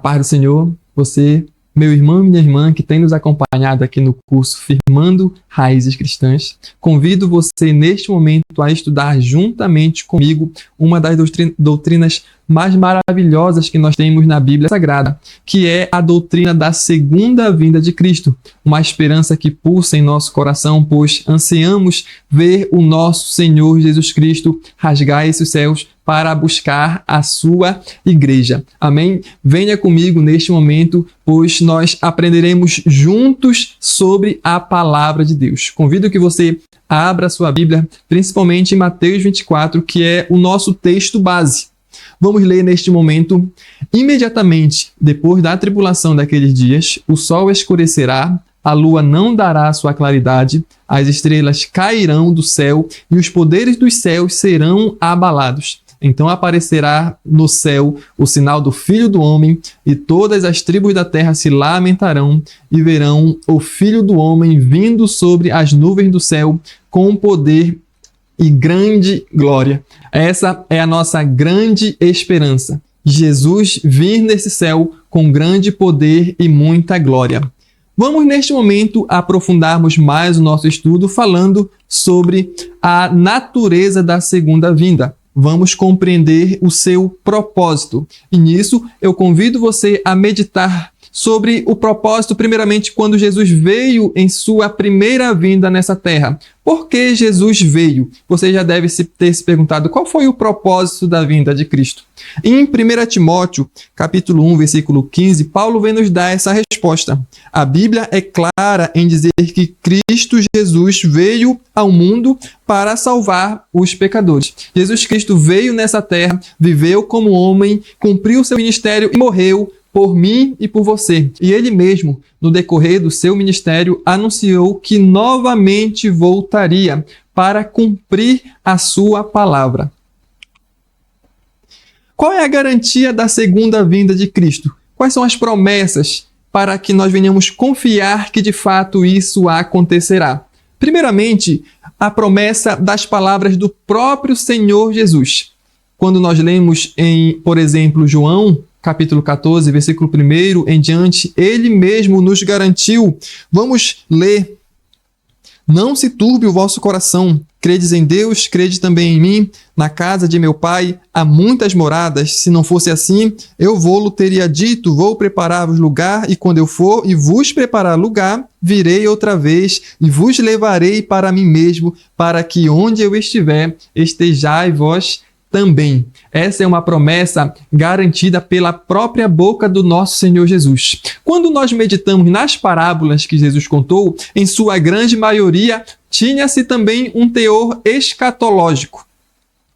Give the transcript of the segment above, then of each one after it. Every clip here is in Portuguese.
paz do Senhor, você, meu irmão e minha irmã que tem nos acompanhado aqui no curso Firmando Raízes Cristãs, convido você neste momento a estudar juntamente comigo uma das doutrinas mais maravilhosas que nós temos na Bíblia Sagrada, que é a doutrina da segunda vinda de Cristo, uma esperança que pulsa em nosso coração, pois ansiamos ver o nosso Senhor Jesus Cristo rasgar esses céus para buscar a sua igreja. Amém? Venha comigo neste momento, pois nós aprenderemos juntos sobre a palavra de Deus. Convido que você abra a sua Bíblia, principalmente em Mateus 24, que é o nosso texto base. Vamos ler neste momento. Imediatamente depois da tribulação daqueles dias, o sol escurecerá, a lua não dará sua claridade, as estrelas cairão do céu e os poderes dos céus serão abalados. Então aparecerá no céu o sinal do Filho do Homem, e todas as tribos da terra se lamentarão e verão o Filho do Homem vindo sobre as nuvens do céu com poder e grande glória. Essa é a nossa grande esperança. Jesus vir nesse céu com grande poder e muita glória. Vamos neste momento aprofundarmos mais o nosso estudo falando sobre a natureza da segunda vinda. Vamos compreender o seu propósito. E nisso eu convido você a meditar sobre o propósito, primeiramente, quando Jesus veio em sua primeira vinda nessa terra. Por que Jesus veio? Você já deve ter se perguntado qual foi o propósito da vinda de Cristo. Em 1 Timóteo, capítulo 1, versículo 15, Paulo vem nos dar essa resposta. A Bíblia é clara em dizer que Cristo Jesus veio ao mundo para salvar os pecadores. Jesus Cristo veio nessa terra, viveu como homem, cumpriu seu ministério e morreu por mim e por você. E ele mesmo, no decorrer do seu ministério, anunciou que novamente voltaria para cumprir a sua palavra. Qual é a garantia da segunda vinda de Cristo? Quais são as promessas para que nós venhamos confiar que de fato isso acontecerá? Primeiramente, a promessa das palavras do próprio Senhor Jesus. Quando nós lemos em, por exemplo, João, capítulo 14, versículo 1 em diante, ele mesmo nos garantiu. Vamos ler. Não se turbe o vosso coração. Credes em Deus, crede também em mim. Na casa de meu Pai há muitas moradas. Se não fosse assim, eu vou-lo teria dito, vou preparar-vos lugar, e quando eu for e vos preparar lugar, virei outra vez e vos levarei para mim mesmo, para que onde eu estiver, estejai vós também. Essa é uma promessa garantida pela própria boca do nosso Senhor Jesus. Quando nós meditamos nas parábolas que Jesus contou, em sua grande maioria, tinha-se também um teor escatológico.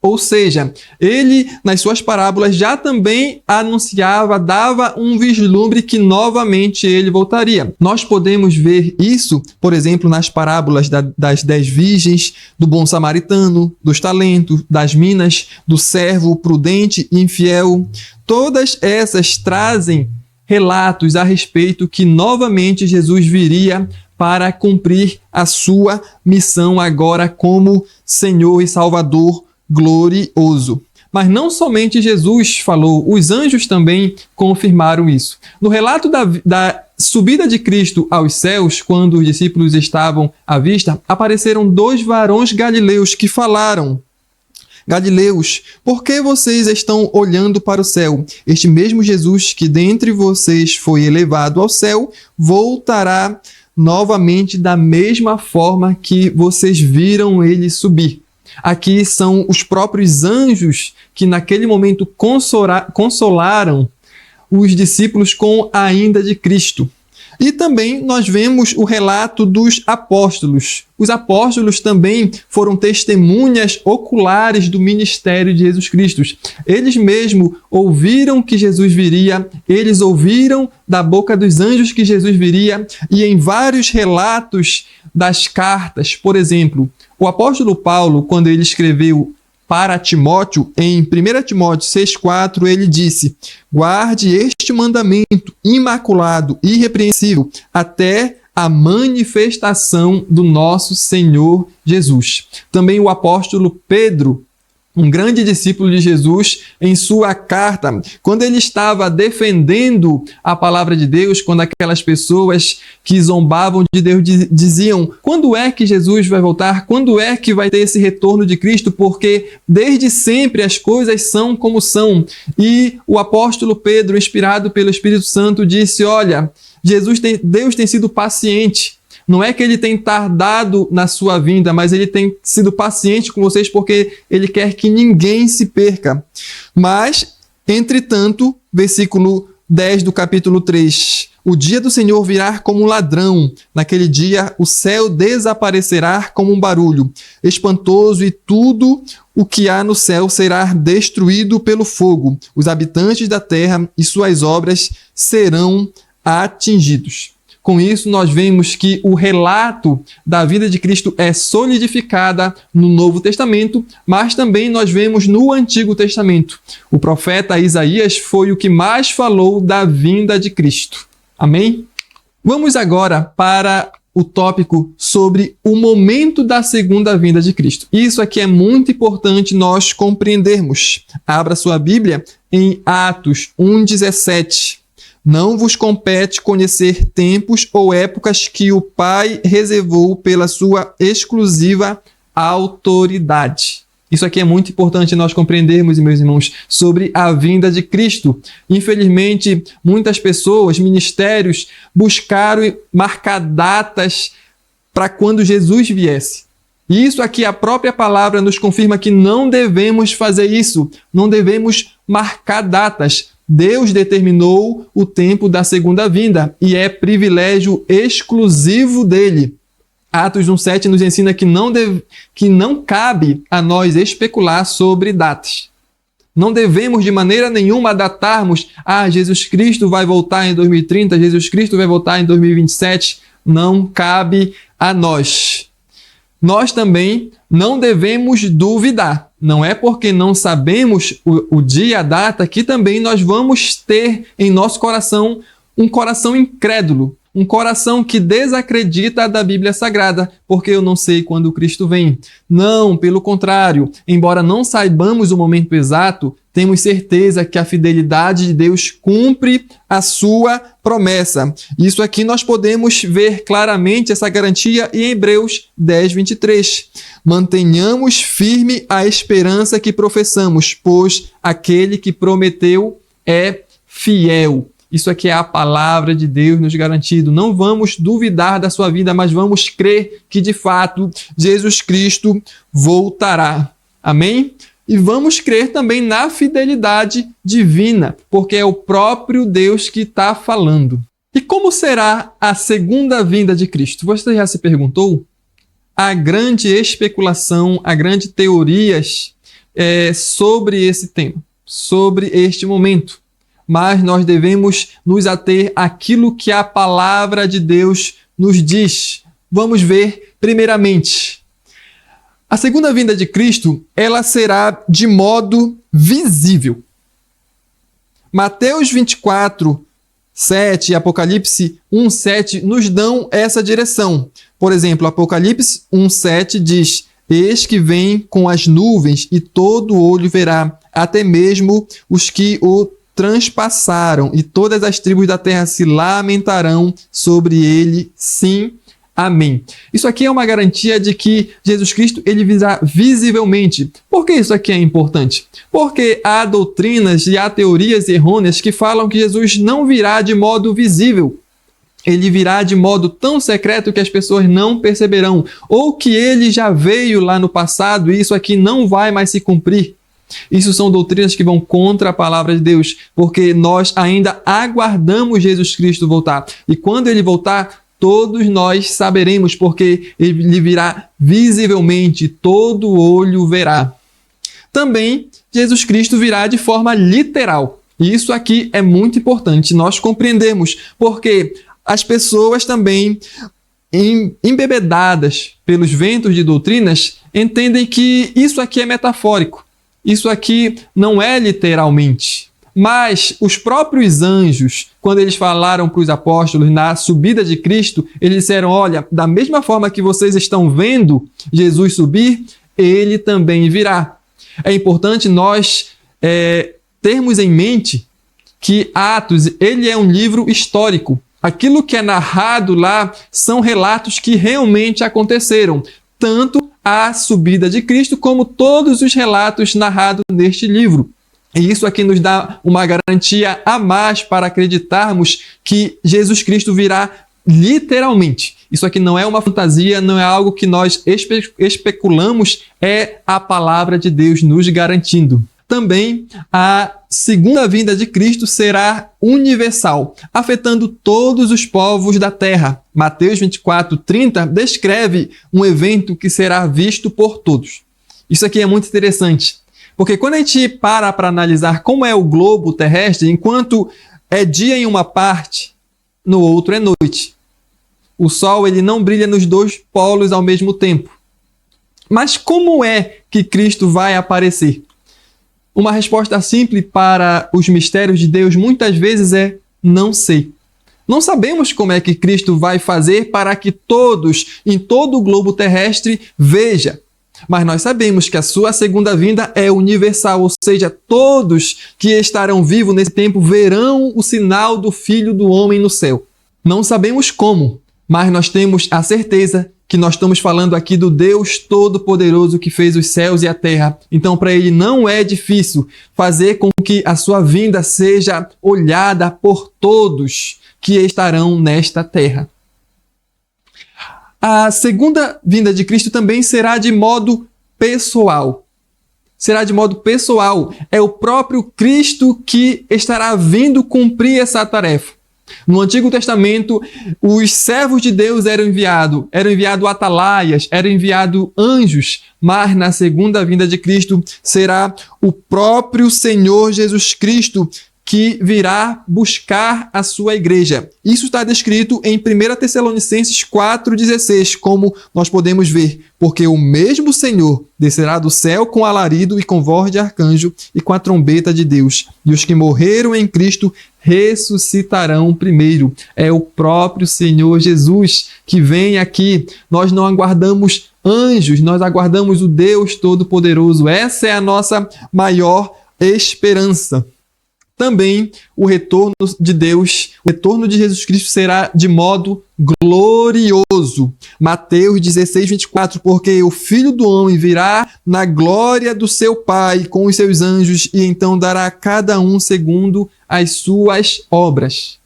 Ou seja, ele, nas suas parábolas, já também anunciava, dava um vislumbre que novamente ele voltaria. Nós podemos ver isso, por exemplo, nas parábolas das 10 virgens, do bom samaritano, dos talentos, das minas, do servo prudente e infiel. Todas essas trazem relatos a respeito que novamente Jesus viria para cumprir a sua missão agora como Senhor e Salvador glorioso. Mas não somente Jesus falou, os anjos também confirmaram isso. No relato da subida de Cristo aos céus, quando os discípulos estavam à vista, apareceram 2 varões galileus que falaram: Galileus, por que vocês estão olhando para o céu? Este mesmo Jesus que dentre vocês foi elevado ao céu, voltará novamente da mesma forma que vocês viram ele subir. Aqui são os próprios anjos que naquele momento consolaram os discípulos com a vinda de Cristo. E também nós vemos o relato dos apóstolos. Os apóstolos também foram testemunhas oculares do ministério de Jesus Cristo. Eles mesmos ouviram que Jesus viria, eles ouviram da boca dos anjos que Jesus viria, e em vários relatos das cartas, por exemplo, o apóstolo Paulo, quando ele escreveu para Timóteo, em 1 Timóteo 6,4, ele disse: guarde este mandamento imaculado, irrepreensível, até a manifestação do nosso Senhor Jesus. Também o apóstolo Pedro, um grande discípulo de Jesus, em sua carta, quando ele estava defendendo a palavra de Deus, quando aquelas pessoas que zombavam de Deus diziam: quando é que Jesus vai voltar? Quando é que vai ter esse retorno de Cristo? Porque desde sempre as coisas são como são. E o apóstolo Pedro, inspirado pelo Espírito Santo, disse: olha, Deus tem sido paciente. Não é que ele tem tardado na sua vinda, mas ele tem sido paciente com vocês porque ele quer que ninguém se perca. Mas, entretanto, versículo 10 do capítulo 3, o dia do Senhor virá como um ladrão. Naquele dia o céu desaparecerá como um barulho espantoso e tudo o que há no céu será destruído pelo fogo. Os habitantes da terra e suas obras serão atingidos. Com isso, nós vemos que o relato da vida de Cristo é solidificada no Novo Testamento, mas também nós vemos no Antigo Testamento. O profeta Isaías foi o que mais falou da vinda de Cristo. Amém? Vamos agora para o tópico sobre o momento da segunda vinda de Cristo. Isso aqui é muito importante nós compreendermos. Abra sua Bíblia em Atos 1:17. Não vos compete conhecer tempos ou épocas que o Pai reservou pela sua exclusiva autoridade. Isso aqui é muito importante nós compreendermos, meus irmãos, sobre a vinda de Cristo. Infelizmente, muitas pessoas, ministérios, buscaram marcar datas para quando Jesus viesse. E isso aqui, a própria palavra nos confirma que não devemos fazer isso. Não devemos marcar datas. Deus determinou o tempo da segunda vinda e é privilégio exclusivo dele. Atos 1:7 nos ensina que não cabe a nós especular sobre datas. Não devemos de maneira nenhuma datarmos: Jesus Cristo vai voltar em 2030, Jesus Cristo vai voltar em 2027. Não cabe a nós. Nós também não devemos duvidar. Não é porque não sabemos o dia, a data, que também nós vamos ter em nosso coração um coração incrédulo, um coração que desacredita da Bíblia Sagrada, porque eu não sei quando Cristo vem. Não, pelo contrário, embora não saibamos o momento exato, temos certeza que a fidelidade de Deus cumpre a sua promessa. Isso aqui nós podemos ver claramente essa garantia em Hebreus 10:23. Mantenhamos firme a esperança que professamos, pois aquele que prometeu é fiel. Isso aqui é a palavra de Deus nos garantido. Não vamos duvidar da sua vida, mas vamos crer que, de fato, Jesus Cristo voltará. Amém? E vamos crer também na fidelidade divina, porque é o próprio Deus que está falando. E como será a segunda vinda de Cristo? Você já se perguntou? Há grande especulação, há grandes teorias sobre esse tema, sobre este momento. Mas nós devemos nos ater àquilo que a palavra de Deus nos diz. Vamos ver, primeiramente, a segunda vinda de Cristo, ela será de modo visível. Mateus 24:7 e Apocalipse 1:7 nos dão essa direção. Por exemplo, Apocalipse 1:7 diz: eis que vem com as nuvens e todo olho verá, até mesmo os que o transpassaram, e todas as tribos da terra se lamentarão sobre ele. Sim, amém. Isso aqui é uma garantia de que Jesus Cristo ele virá visivelmente. Por que isso aqui é importante? Porque há doutrinas e há teorias errôneas que falam que Jesus não virá de modo visível. Ele virá de modo tão secreto que as pessoas não perceberão. Ou que ele já veio lá no passado e isso aqui não vai mais se cumprir. Isso são doutrinas que vão contra a palavra de Deus, porque nós ainda aguardamos Jesus Cristo voltar. E quando ele voltar, todos nós saberemos, porque ele virá visivelmente, todo olho verá. Também, Jesus Cristo virá de forma literal. E isso aqui é muito importante nós compreendermos, porque as pessoas também, embebedadas pelos ventos de doutrinas, entendem que isso aqui é metafórico. Isso aqui não é literalmente. Mas os próprios anjos, quando eles falaram para os apóstolos na subida de Cristo, eles disseram: olha, da mesma forma que vocês estão vendo Jesus subir, ele também virá. É importante nós termos em mente que Atos, ele é um livro histórico. Aquilo que é narrado lá são relatos que realmente aconteceram, tanto a subida de Cristo como todos os relatos narrados neste livro. E isso aqui nos dá uma garantia a mais para acreditarmos que Jesus Cristo virá literalmente. Isso aqui não é uma fantasia, não é algo que nós especulamos, é a palavra de Deus nos garantindo. Também a segunda vinda de Cristo será universal, afetando todos os povos da terra. Mateus 24:30 descreve um evento que será visto por todos. Isso aqui é muito interessante, porque quando a gente para analisar como é o globo terrestre, enquanto é dia em uma parte, no outro é noite. O sol ele não brilha nos dois polos ao mesmo tempo. Mas como é que Cristo vai aparecer? Uma resposta simples para os mistérios de Deus muitas vezes é não sei. Não sabemos como é que Cristo vai fazer para que todos em todo o globo terrestre vejam. Mas nós sabemos que a sua segunda vinda é universal, ou seja, todos que estarão vivos nesse tempo verão o sinal do Filho do Homem no céu. Não sabemos como, mas nós temos a certeza que nós estamos falando aqui do Deus Todo-Poderoso que fez os céus e a terra. Então, para Ele não é difícil fazer com que a sua vinda seja olhada por todos que estarão nesta terra. A segunda vinda de Cristo também será de modo pessoal. Será de modo pessoal. É o próprio Cristo que estará vindo cumprir essa tarefa. No Antigo Testamento, os servos de Deus eram enviados atalaias, eram enviados anjos, mas na segunda vinda de Cristo será o próprio Senhor Jesus Cristo que virá buscar a sua igreja. Isso está descrito em 1 Tessalonicenses 4,16, como nós podemos ver. Porque o mesmo Senhor descerá do céu com alarido e com voz de arcanjo e com a trombeta de Deus. E os que morreram em Cristo ressuscitarão primeiro. É o próprio Senhor Jesus que vem aqui. Nós não aguardamos anjos, nós aguardamos o Deus Todo-Poderoso. Essa é a nossa maior esperança. Também o retorno de Deus, o retorno de Jesus Cristo será de modo glorioso. Mateus 16:24, porque o Filho do Homem virá na glória do seu Pai com os seus anjos e então dará a cada um segundo as suas obras.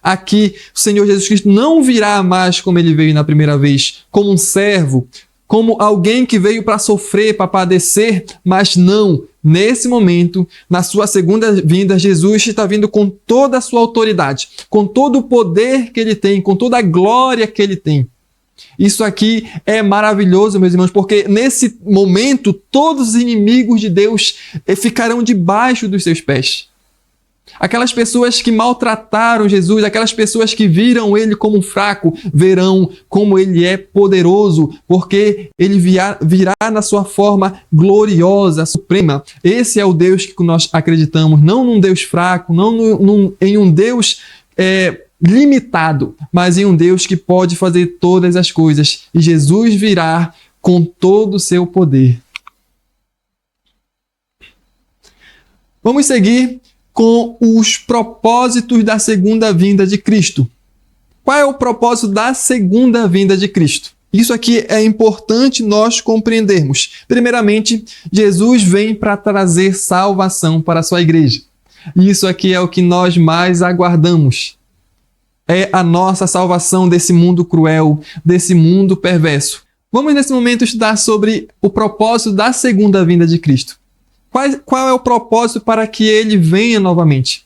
Aqui, o Senhor Jesus Cristo não virá mais como ele veio na primeira vez, como um servo, como alguém que veio para sofrer, para padecer, mas não. Nesse momento, na sua segunda vinda, Jesus está vindo com toda a sua autoridade, com todo o poder que ele tem, com toda a glória que ele tem. Isso aqui é maravilhoso, meus irmãos, porque nesse momento, todos os inimigos de Deus ficarão debaixo dos seus pés. Aquelas pessoas que maltrataram Jesus, aquelas pessoas que viram ele como fraco, verão como ele é poderoso, porque ele virá na sua forma gloriosa, suprema. Esse é o Deus que nós acreditamos, não num Deus fraco, não em um Deus limitado, mas em um Deus que pode fazer todas as coisas. E Jesus virá com todo o seu poder. Vamos seguir com os propósitos da segunda vinda de Cristo. Qual é o propósito da segunda vinda de Cristo? Isso aqui é importante nós compreendermos. Primeiramente, Jesus vem para trazer salvação para a sua igreja. Isso aqui é o que nós mais aguardamos. É a nossa salvação desse mundo cruel, desse mundo perverso. Vamos nesse momento estudar sobre o propósito da segunda vinda de Cristo. Qual é o propósito para que ele venha novamente?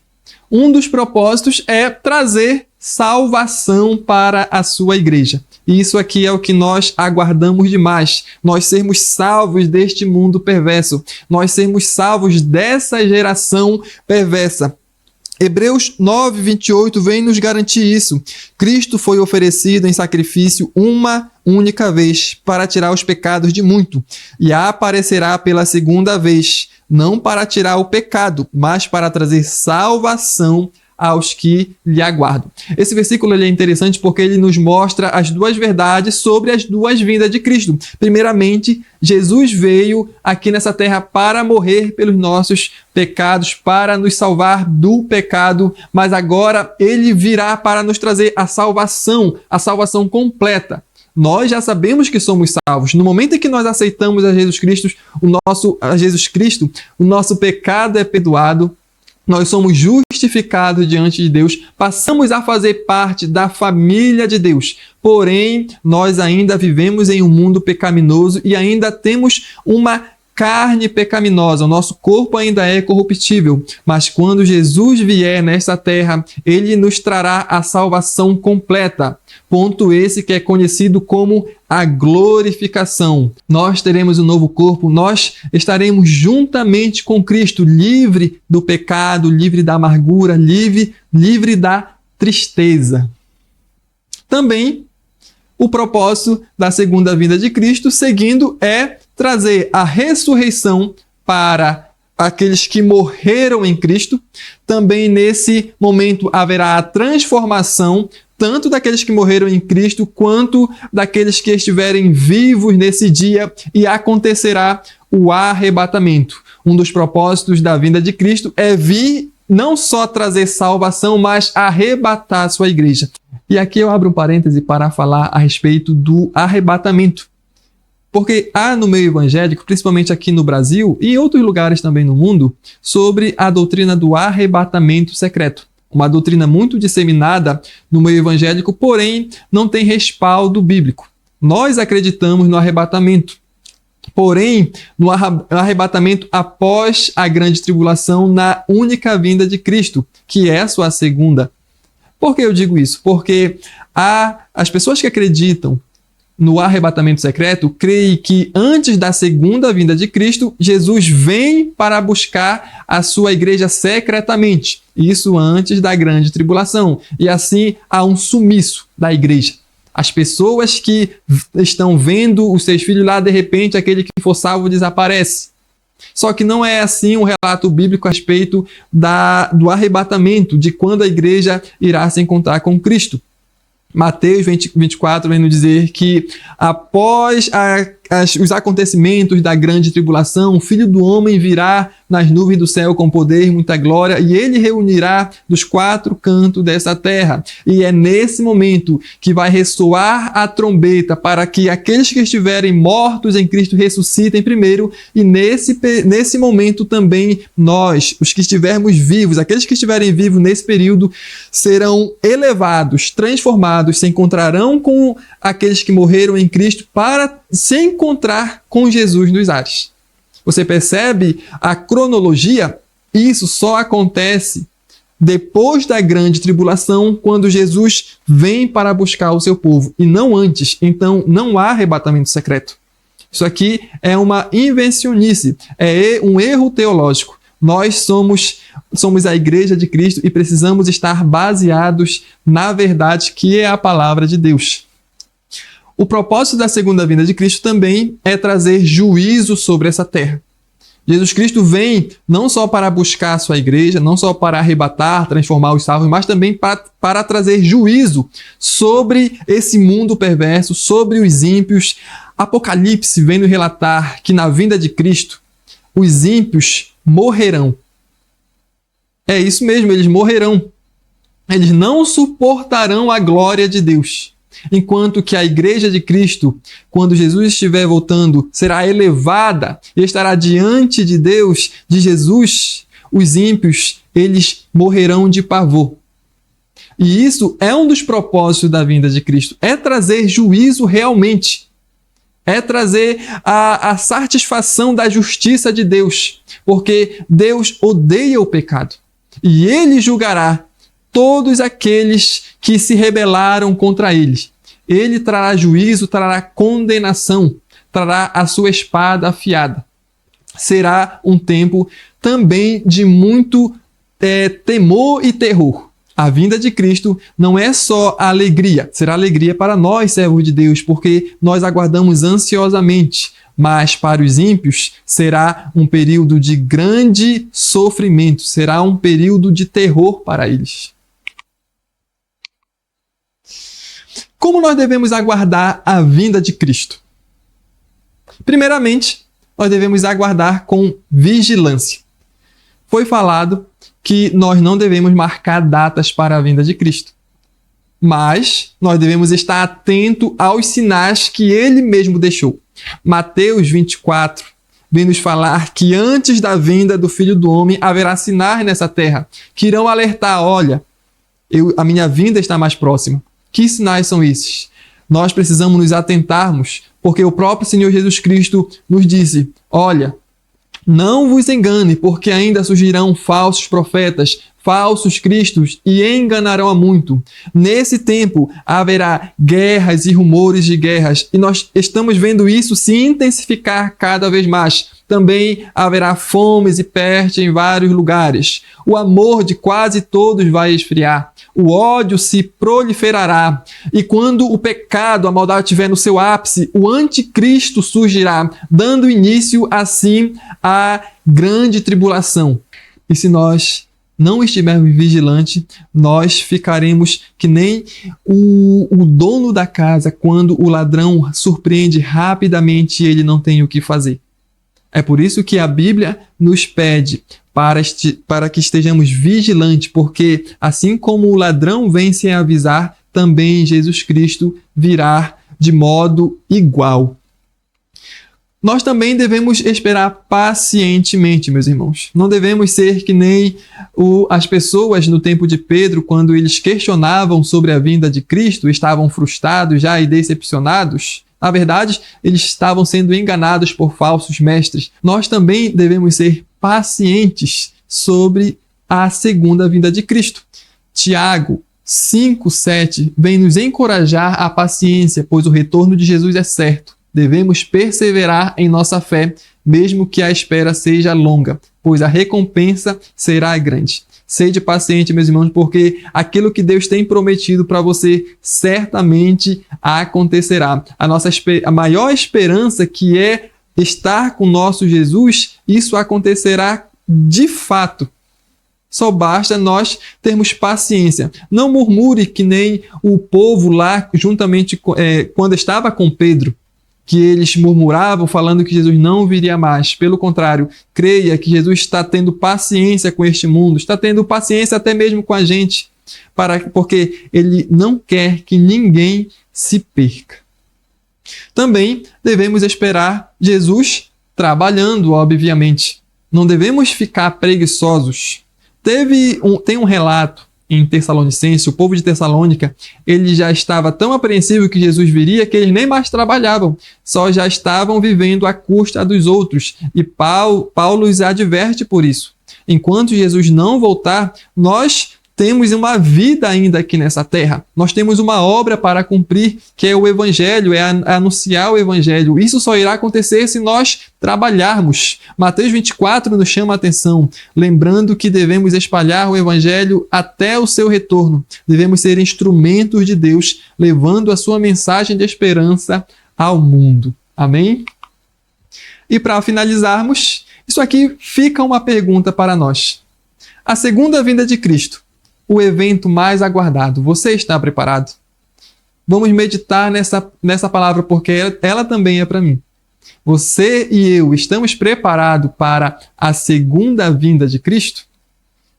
Um dos propósitos é trazer salvação para a sua igreja. E isso aqui é o que nós aguardamos demais. Nós sermos salvos deste mundo perverso. Nós sermos salvos dessa geração perversa. Hebreus 9:28 vem nos garantir isso. Cristo foi oferecido em sacrifício uma única vez para tirar os pecados de muito, e aparecerá pela segunda vez, não para tirar o pecado, mas para trazer salvação aos que lhe aguardam. Esse versículo ele é interessante porque ele nos mostra as duas verdades sobre as duas vindas de Cristo. Primeiramente, Jesus veio aqui nessa terra para morrer pelos nossos pecados, para nos salvar do pecado, mas agora ele virá para nos trazer a salvação completa. Nós já sabemos que somos salvos. No momento em que nós aceitamos a Jesus Cristo, o nosso pecado é perdoado, nós somos justificados diante de Deus, passamos a fazer parte da família de Deus. Porém, nós ainda vivemos em um mundo pecaminoso e ainda temos uma carne pecaminosa, o nosso corpo ainda é corruptível, mas quando Jesus vier nesta terra, ele nos trará a salvação completa. Ponto esse que é conhecido como a glorificação. Nós teremos um novo corpo, nós estaremos juntamente com Cristo, livre do pecado, livre da amargura, livre da tristeza. Também o propósito da segunda vinda de Cristo, seguindo, é trazer a ressurreição para aqueles que morreram em Cristo. Também nesse momento haverá a transformação tanto daqueles que morreram em Cristo quanto daqueles que estiverem vivos nesse dia, e acontecerá o arrebatamento. Um dos propósitos da vinda de Cristo é vir não só trazer salvação, mas arrebatar a sua igreja. E aqui eu abro um parêntese para falar a respeito do arrebatamento. Porque há no meio evangélico, principalmente aqui no Brasil e em outros lugares também no mundo, sobre a doutrina do arrebatamento secreto. Uma doutrina muito disseminada no meio evangélico, porém não tem respaldo bíblico. Nós acreditamos no arrebatamento. Porém, no arrebatamento após a grande tribulação, na única vinda de Cristo, que é a sua segunda. Por que eu digo isso? Porque as pessoas que acreditam no arrebatamento secreto creem que antes da segunda vinda de Cristo, Jesus vem para buscar a sua igreja secretamente. Isso antes da grande tribulação. E assim há um sumiço da igreja. As pessoas que estão vendo os seus filhos lá, de repente, aquele que for salvo desaparece. Só que não é assim um relato bíblico a respeito do arrebatamento, de quando a igreja irá se encontrar com Cristo. Mateus 24 vem nos dizer que após os acontecimentos da grande tribulação, o Filho do Homem virá nas nuvens do céu com poder e muita glória, e ele reunirá dos quatro cantos dessa terra. E é nesse momento que vai ressoar a trombeta para que aqueles que estiverem mortos em Cristo ressuscitem primeiro, e nesse momento também nós, os que estivermos vivos, aqueles que estiverem vivos nesse período, serão elevados, transformados, se encontrarão com aqueles que morreram em Cristo para se encontrar com Jesus nos ares. Você percebe a cronologia? Isso só acontece depois da grande tribulação, quando Jesus vem para buscar o seu povo, e não antes. Então, não há arrebatamento secreto. Isso aqui é uma invencionice, é um erro teológico. Nós somos a igreja de Cristo e precisamos estar baseados na verdade que é a palavra de Deus. O propósito da segunda vinda de Cristo também é trazer juízo sobre essa terra. Jesus Cristo vem não só para buscar a sua igreja, não só para arrebatar, transformar os salvos, mas também para trazer juízo sobre esse mundo perverso, sobre os ímpios. Apocalipse vem nos relatar que na vinda de Cristo, os ímpios morrerão. É isso mesmo, eles morrerão. Eles não suportarão a glória de Deus. Enquanto que a igreja de Cristo, quando Jesus estiver voltando, será elevada e estará diante de Deus, de Jesus, os ímpios, eles morrerão de pavor. E isso é um dos propósitos da vinda de Cristo, é trazer juízo realmente, é trazer a satisfação da justiça de Deus, porque Deus odeia o pecado e Ele julgará todos aqueles que se rebelaram contra ele. Ele trará juízo, trará condenação, trará a sua espada afiada. Será um tempo também de muito temor e terror. A vinda de Cristo não é só alegria, será alegria para nós, servos de Deus, porque nós aguardamos ansiosamente mas para os ímpios será um período de grande sofrimento, será um período de terror para eles. Como nós devemos aguardar a vinda de Cristo? Primeiramente, nós devemos aguardar com vigilância. Foi falado que nós não devemos marcar datas para a vinda de Cristo, mas nós devemos estar atento aos sinais que ele mesmo deixou. Mateus 24 vem nos falar que antes da vinda do Filho do Homem haverá sinais nessa terra que irão alertar, olha, a minha vinda está mais próxima. Que sinais são esses? Nós precisamos nos atentarmos, porque o próprio Senhor Jesus Cristo nos disse, olha, não vos engane, porque ainda surgirão falsos profetas, falsos cristos e enganarão a muito. Nesse tempo haverá guerras e rumores de guerras, e nós estamos vendo isso se intensificar cada vez mais. Também haverá fomes e peste em vários lugares. O amor de quase todos vai esfriar. O ódio se proliferará. E quando o pecado, a maldade estiver no seu ápice, o anticristo surgirá, dando início, assim, à grande tribulação. E se nós não estivermos vigilantes, nós ficaremos que nem o dono da casa quando o ladrão surpreende rapidamente e ele não tem o que fazer. É por isso que a Bíblia nos pede para que estejamos vigilantes, porque assim como o ladrão vem sem avisar, também Jesus Cristo virá de modo igual. Nós também devemos esperar pacientemente, meus irmãos. Não devemos ser que nem as pessoas no tempo de Pedro, quando eles questionavam sobre a vinda de Cristo, estavam frustrados já e decepcionados. Na verdade, eles estavam sendo enganados por falsos mestres. Nós também devemos ser pacientes sobre a segunda vinda de Cristo. Tiago 5:7 vem nos encorajar à paciência, pois o retorno de Jesus é certo. Devemos perseverar em nossa fé, mesmo que a espera seja longa, pois a recompensa será grande. Sede paciente, meus irmãos, porque aquilo que Deus tem prometido para você certamente acontecerá. A maior esperança, que é estar com nosso Jesus, isso acontecerá de fato. Só basta nós termos paciência. Não murmure que nem o povo lá, juntamente quando estava com Pedro, que eles murmuravam falando que Jesus não viria mais. Pelo contrário, creia que Jesus está tendo paciência com este mundo, está tendo paciência até mesmo com a gente, porque Ele não quer que ninguém se perca. Também devemos esperar Jesus trabalhando, obviamente. Não devemos ficar preguiçosos. Tem um relato em Tessalonicenses, o povo de Tessalônica, ele já estava tão apreensivo que Jesus viria que eles nem mais trabalhavam, só já estavam vivendo à custa dos outros. E Paulo os adverte por isso. Enquanto Jesus não voltar, nós temos uma vida ainda aqui nessa terra. Nós temos uma obra para cumprir, que é o Evangelho, é anunciar o Evangelho. Isso só irá acontecer se nós trabalharmos. Mateus 24 nos chama a atenção, lembrando que devemos espalhar o Evangelho até o seu retorno. Devemos ser instrumentos de Deus, levando a sua mensagem de esperança ao mundo. Amém? E para finalizarmos, isso aqui fica uma pergunta para nós. A segunda vinda de Cristo, o evento mais aguardado, você está preparado? Vamos meditar nessa palavra, porque ela também é para mim. Você e eu estamos preparados para a segunda vinda de Cristo?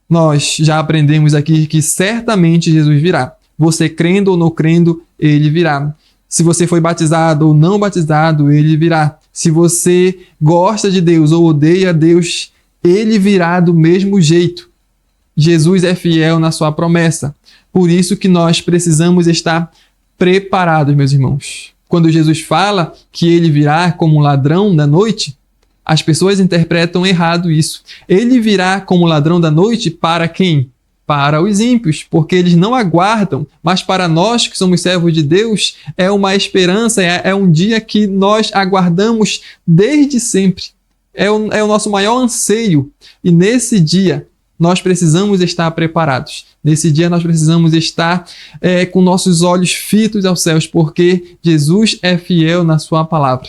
Nós já aprendemos aqui que certamente Jesus virá. Você crendo ou não crendo, Ele virá. Se você foi batizado ou não batizado, Ele virá. Se você gosta de Deus ou odeia Deus, Ele virá do mesmo jeito. Jesus é fiel na sua promessa. Por isso que nós precisamos estar preparados, meus irmãos. Quando Jesus fala que ele virá como um ladrão da noite, as pessoas interpretam errado isso. Ele virá como ladrão da noite para quem? Para os ímpios, porque eles não aguardam. Mas para nós que somos servos de Deus, é uma esperança, é um dia que nós aguardamos desde sempre. É o nosso maior anseio. E nesse dia, nós precisamos estar preparados. Nesse dia nós precisamos estar com nossos olhos fitos aos céus, porque Jesus é fiel na sua palavra.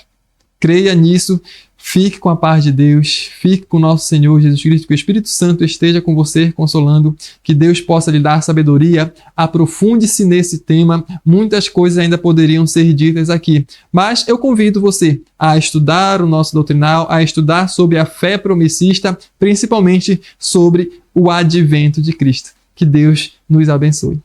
Creia nisso. Fique com a paz de Deus, fique com o nosso Senhor Jesus Cristo, que o Espírito Santo esteja com você, consolando, que Deus possa lhe dar sabedoria, aprofunde-se nesse tema, muitas coisas ainda poderiam ser ditas aqui, mas eu convido você a estudar o nosso doutrinal, a estudar sobre a fé promissista, principalmente sobre o advento de Cristo. Que Deus nos abençoe.